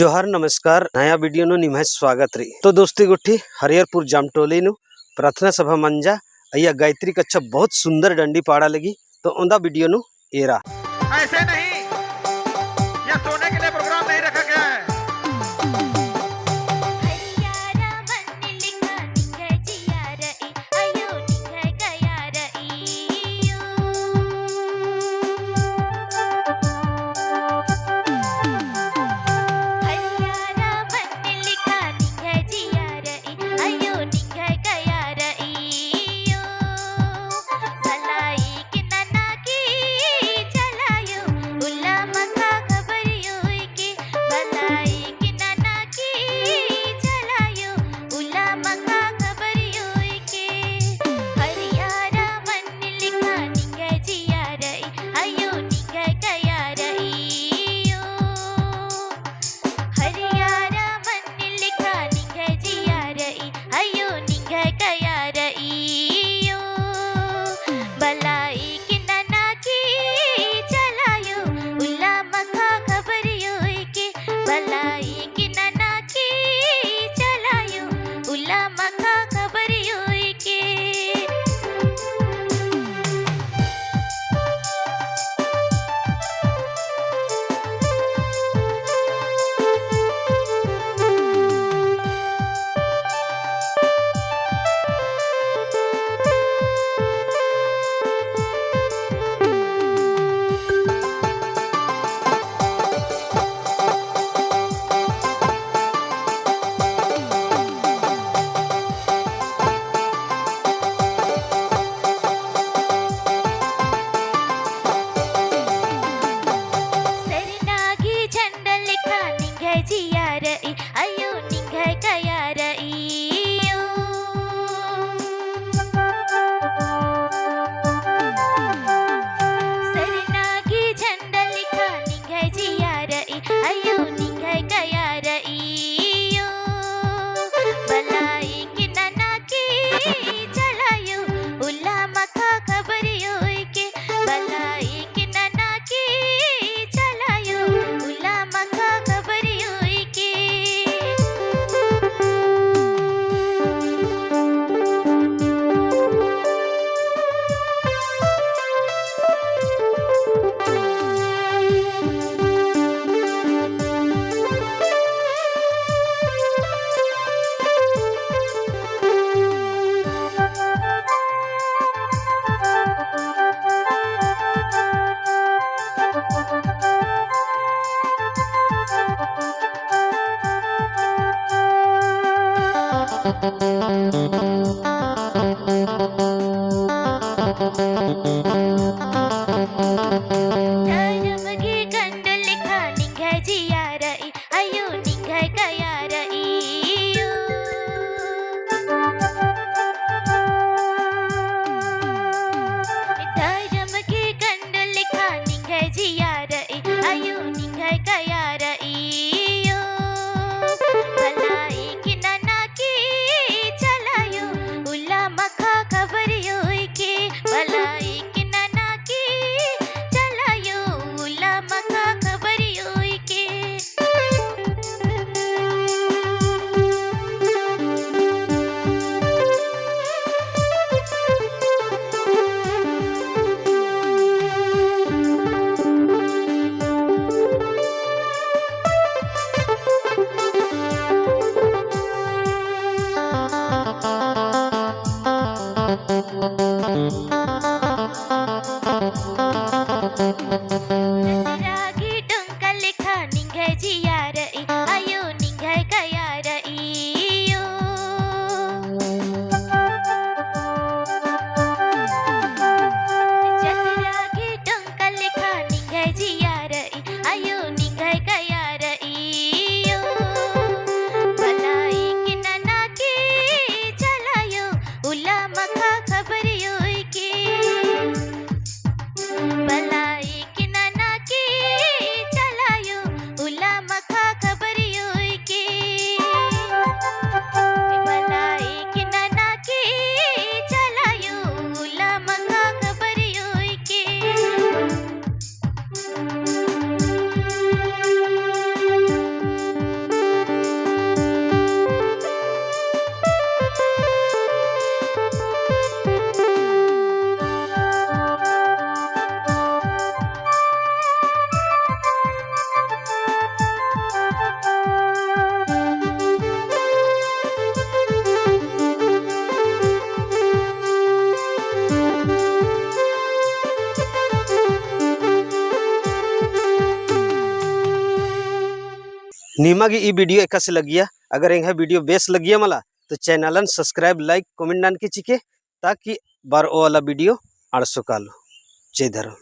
जोहार नमस्कार नया वीडियो नु निम्हे स्वागत रही। तो दोस्ती गुट्ठी हरिहरपुर जामटोली नु प्रार्थना सभा मंजा अय्या गायत्री कच्छा बहुत सुंदर डंडी पाड़ा लगी। तो उनका वीडियो नु एरा ऐसे नहीं, यह सोने के लिए प्रोग्राम नहीं रखा गया है। निमागी ई वीडियो एका से लगिया अगर यह वीडियो बेस लगिया मला तो चैनलन सब्सक्राइब लाइक कमेंट नान के चिके ताकि बार ओ वाला वीडियो आड़ सकालो। जय धर्म।